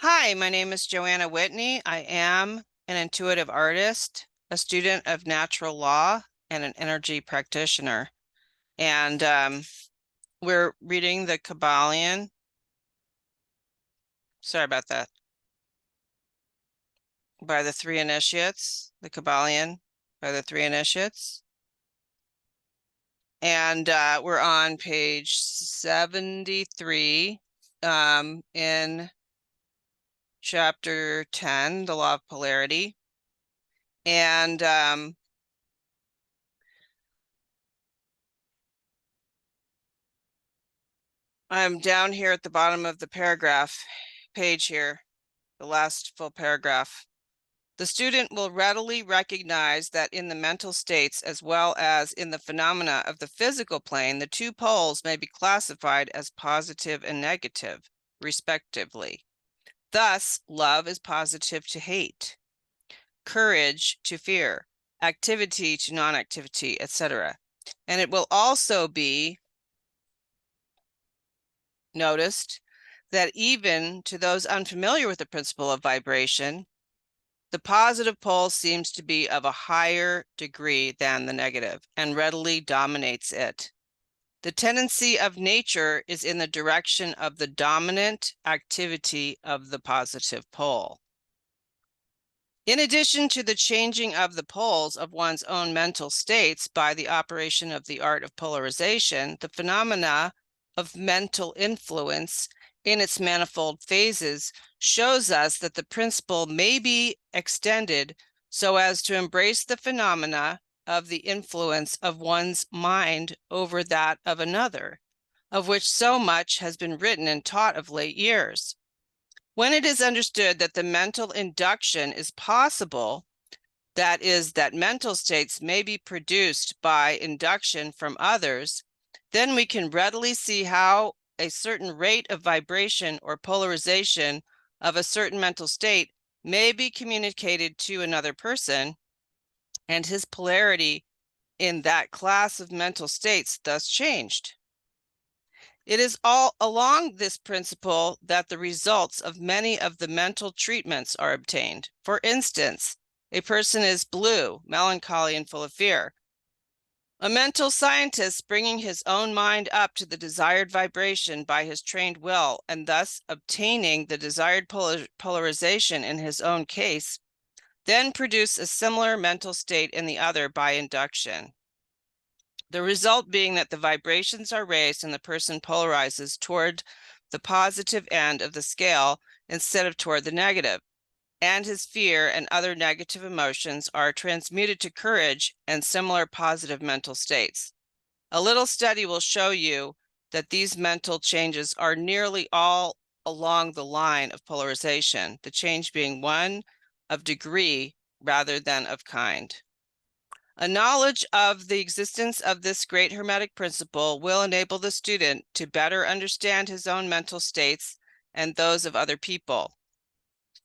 Hi, my name is Joanna Whitney. I am an intuitive artist, a student of natural law, and an energy practitioner. And we're reading the Kybalion. Sorry about that. By the Three Initiates, the Kybalion by the Three Initiates. And we're on page 73 in chapter 10, the law of polarity. And I'm down here at the bottom of the paragraph page here, the last full paragraph. The student will readily recognize that in the mental states, as well as in the phenomena of the physical plane, the two poles may be classified as positive and negative, respectively. Thus, love is positive to hate, courage to fear, activity to non-activity, etc. And it will also be noticed that even to those unfamiliar with the principle of vibration, the positive pole seems to be of a higher degree than the negative and readily dominates it. The tendency of nature is in the direction of the dominant activity of the positive pole. In addition to the changing of the poles of one's own mental states by the operation of the art of polarization, the phenomena of mental influence in its manifold phases shows us that the principle may be extended so as to embrace the phenomena of the influence of one's mind over that of another, of which so much has been written and taught of late years. When it is understood that the mental induction is possible, that is, that mental states may be produced by induction from others, then we can readily see how a certain rate of vibration or polarization of a certain mental state may be communicated to another person, and his polarity in that class of mental states thus changed. It is all along this principle that the results of many of the mental treatments are obtained. For instance, a person is blue, melancholy, and full of fear. A mental scientist bringing his own mind up to the desired vibration by his trained will and thus obtaining the desired polarization in his own case, then produce a similar mental state in the other by induction. The result being that the vibrations are raised and the person polarizes toward the positive end of the scale instead of toward the negative, and his fear and other negative emotions are transmuted to courage and similar positive mental states. A little study will show you that these mental changes are nearly all along the line of polarization, the change being one of degree rather than of kind. A knowledge of the existence of this great hermetic principle will enable the student to better understand his own mental states and those of other people.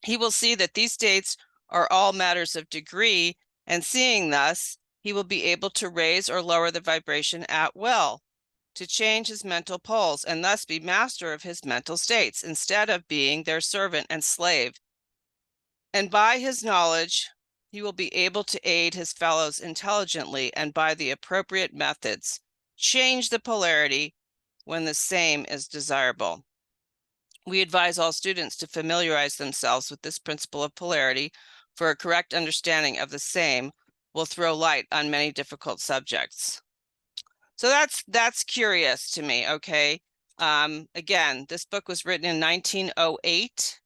He will see that these states are all matters of degree, and seeing thus, he will be able to raise or lower the vibration at will, to change his mental poles, and thus be master of his mental states, instead of being their servant and slave. And by his knowledge, he will be able to aid his fellows intelligently and by the appropriate methods change the polarity when the same is desirable. We advise all students to familiarize themselves with this principle of polarity, for a correct understanding of the same will throw light on many difficult subjects. So that's curious to me, okay? Again, this book was written in 1908,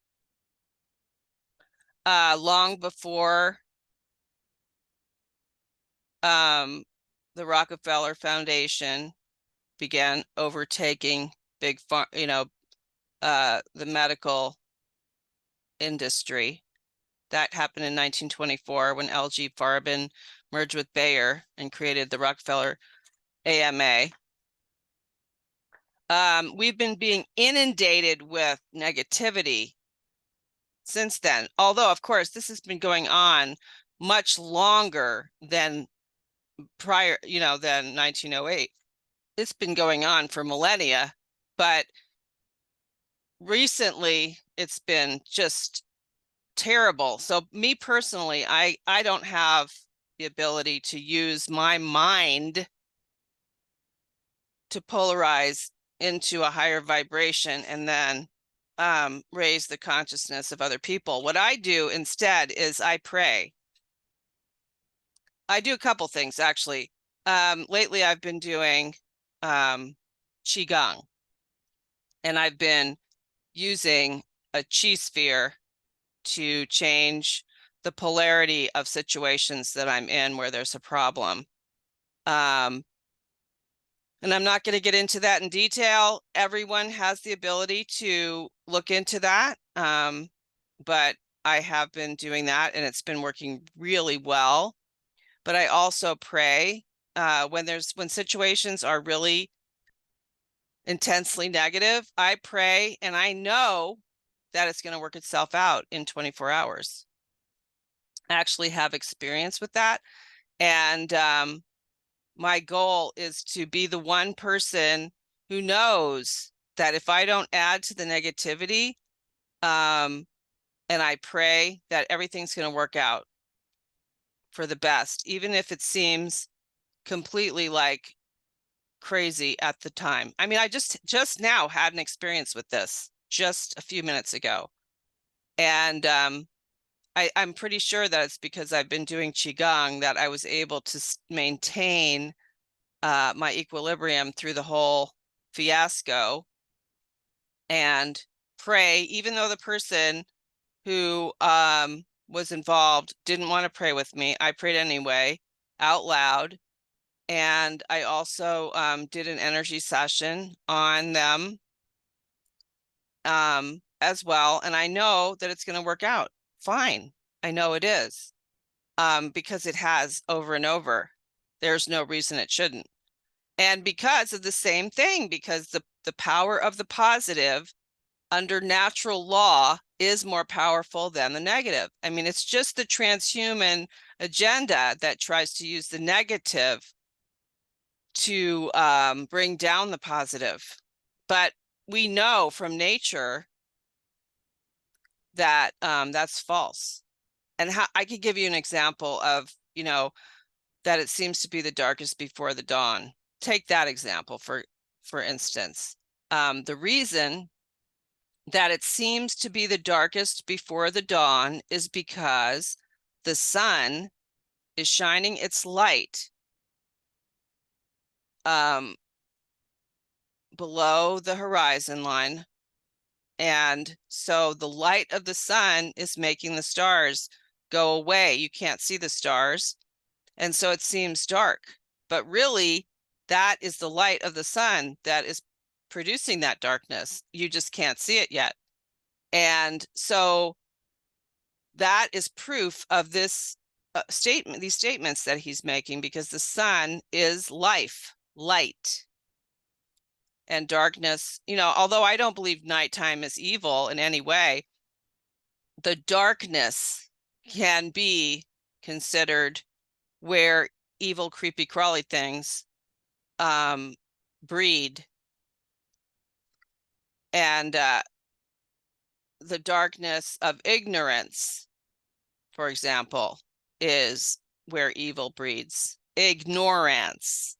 long before the Rockefeller Foundation began overtaking big, the medical industry. That happened in 1924 when L.G. Farben merged with Bayer and created the Rockefeller AMA. We've been being inundated with negativity since then. Although, of course, this has been going on much longer than prior, than 1908. It's been going on for millennia, but recently it's been just terrible. So me personally, I don't have the ability to use my mind to polarize into a higher vibration and then raise the consciousness of other people. What I do instead is I pray. I do a couple things actually. Lately I've been doing Qigong, and I've been using a chi sphere to change the polarity of situations that I'm in where there's a problem. And I'm not going to get into that in detail. Everyone has the ability to look into that. But I have been doing that, and it's been working really well. But I also pray when situations are really intensely negative. I pray, and I know that it's going to work itself out in 24 hours. I actually have experience with that. And my goal is to be the one person who knows that if I don't add to the negativity, and I pray that everything's going to work out for the best, even if it seems completely like crazy at the time. I mean, I just now had an experience with this just a few minutes ago. And I'm pretty sure that it's because I've been doing Qigong that I was able to maintain my equilibrium through the whole fiasco and pray, even though the person who was involved didn't want to pray with me. I prayed anyway, out loud. And I also did an energy session on them as well. And I know that it's going to work out fine. I know it is because it has over and over. There's no reason it shouldn't. And because of the same thing, because the power of the positive under natural law is more powerful than the negative. I mean, it's just the transhuman agenda that tries to use the negative to bring down the positive. But we know from nature that that's false. And I could give you an example of, that it seems to be the darkest before the dawn. Take that example for instance. The reason that it seems to be the darkest before the dawn is because the sun is shining its light below the horizon line. And so the light of the sun is making the stars go away. You can't see the stars. And so it seems dark. But really, that is the light of the sun that is producing that darkness. You just can't see it yet. And so that is proof of this statement, these statements that he's making, because the sun is life, light, and darkness. Although I don't believe nighttime is evil in any way, the darkness can be considered where evil, creepy, crawly things breed. And the darkness of ignorance, for example, is where evil breeds. Ignorance.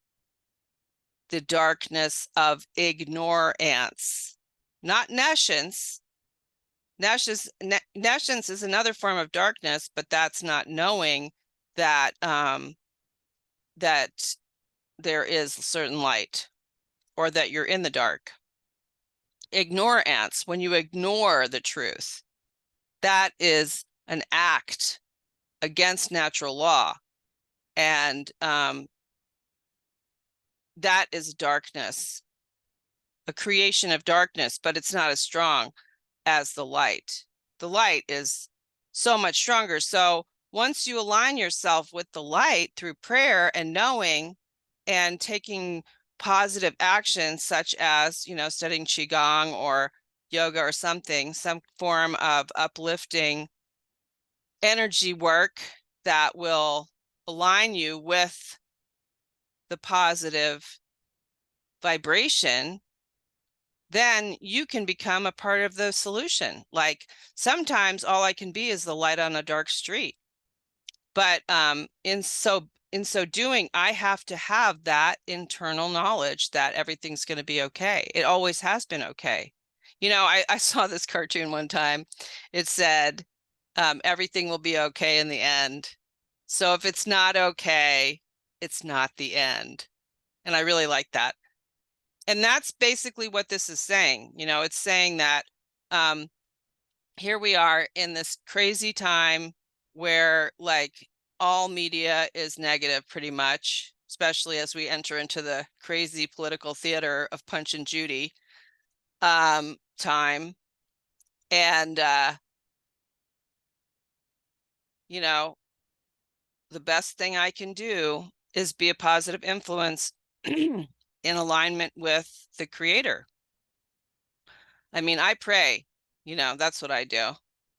The darkness of ignorance, not nescience. Nescience is another form of darkness, but that's not knowing that that there is certain light, or that you're in the dark. Ignorance, when you ignore the truth, that is an act against natural law, and that is darkness, a creation of darkness, but it's not as strong as the light. The light is so much stronger. So once you align yourself with the light through prayer and knowing and taking positive actions, such as, studying Qigong or yoga or something, some form of uplifting energy work that will align you with the positive vibration, then you can become a part of the solution. Like sometimes all I can be is the light on a dark street. But in so doing, I have to have that internal knowledge that everything's going to be okay. It always has been okay. You know, I saw this cartoon one time. It said, everything will be okay in the end. So if it's not okay, it's not the end. And I really like that. And that's basically what this is saying. You know, it's saying that here we are in this crazy time where like all media is negative pretty much, especially as we enter into the crazy political theater of Punch and Judy time. And, you know, the best thing I can do is be a positive influence in alignment with the creator. I mean, I pray, you know, that's what I do.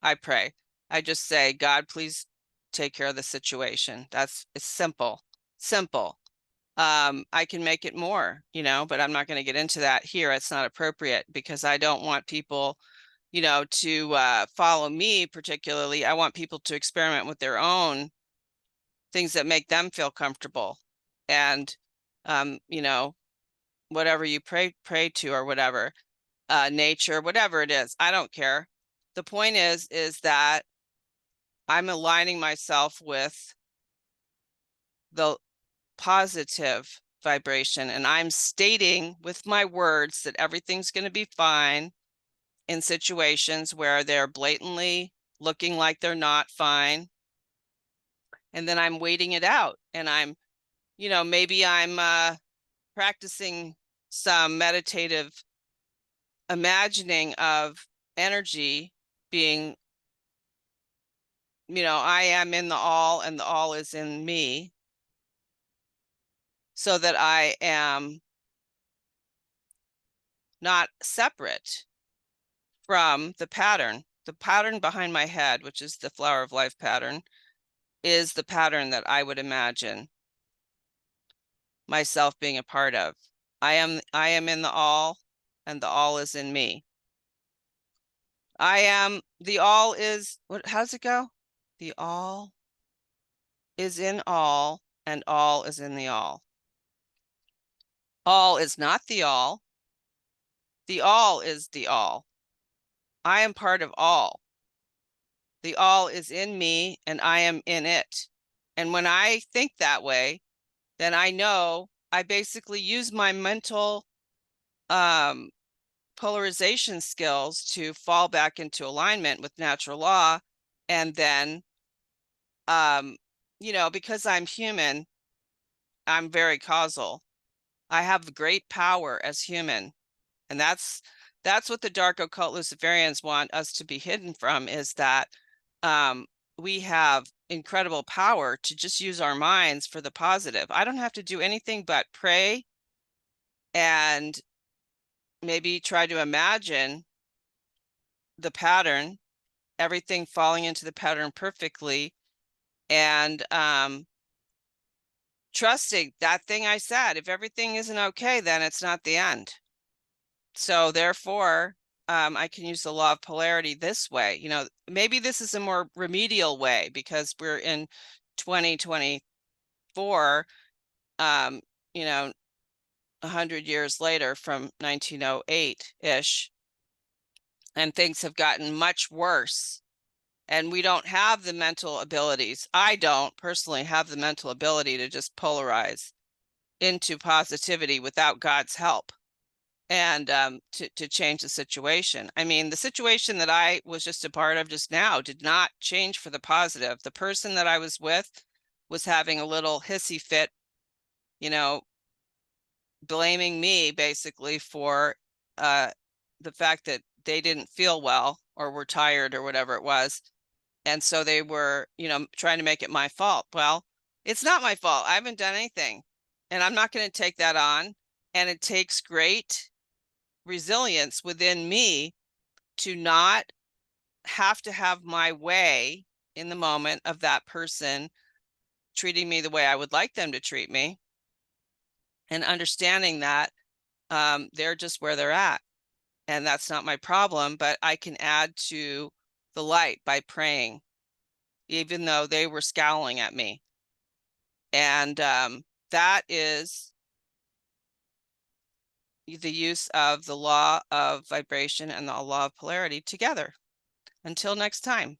I pray. I just say, God, please take care of the situation. It's simple, simple. I can make it more, you know, but I'm not going to get into that here. It's not appropriate because I don't want people, you know, to follow me particularly. I want people to experiment with their own things that make them feel comfortable. And, you know, whatever you pray to or whatever, nature, whatever it is, I don't care. The point is that I'm aligning myself with the positive vibration, and I'm stating with my words that everything's going to be fine in situations where they're blatantly looking like they're not fine. And then I'm waiting it out, and I'm, you know, maybe I'm practicing some meditative imagining of energy being, you know, I am in the all and the all is in me, so that I am not separate from the pattern. The pattern behind my head, which is the flower of life pattern, is the pattern that I would imagine myself being a part of. I am in the all, and the all is in me. I am the all is what, how's it go? The all is in all, and all is in the all. All is not the all. The all is the all. I am part of all. The all is in me and I am in it. And when I think that way, then I know I basically use my mental polarization skills to fall back into alignment with natural law. And then, you know, because I'm human, I'm very causal. I have great power as human. And that's what the dark occult Luciferians want us to be hidden from, is that we have incredible power to just use our minds for the positive. I don't have to do anything but pray and maybe try to imagine the pattern, everything falling into the pattern perfectly, and trusting that thing I said. If everything isn't okay, then it's not the end. So therefore, I can use the law of polarity this way. You know, maybe this is a more remedial way because we're in 2024, you know, 100 years later from 1908-ish, and things have gotten much worse. And we don't have the mental abilities. I don't personally have the mental ability to just polarize into positivity without God's help and to change the situation. I mean, the situation that I was just a part of just now did not change for the positive. The person that I was with was having a little hissy fit, you know, blaming me basically for the fact that they didn't feel well or were tired or whatever it was. And so they were, you know, trying to make it my fault. Well, it's not my fault. I haven't done anything. And I'm not going to take that on. And it takes great resilience within me to not have to have my way in the moment of that person treating me the way I would like them to treat me, and understanding that they're just where they're at. and that's not my problem, but I can add to the light by praying, even though they were scowling at me. And that is the use of the law of vibration and the law of polarity together. Until next time.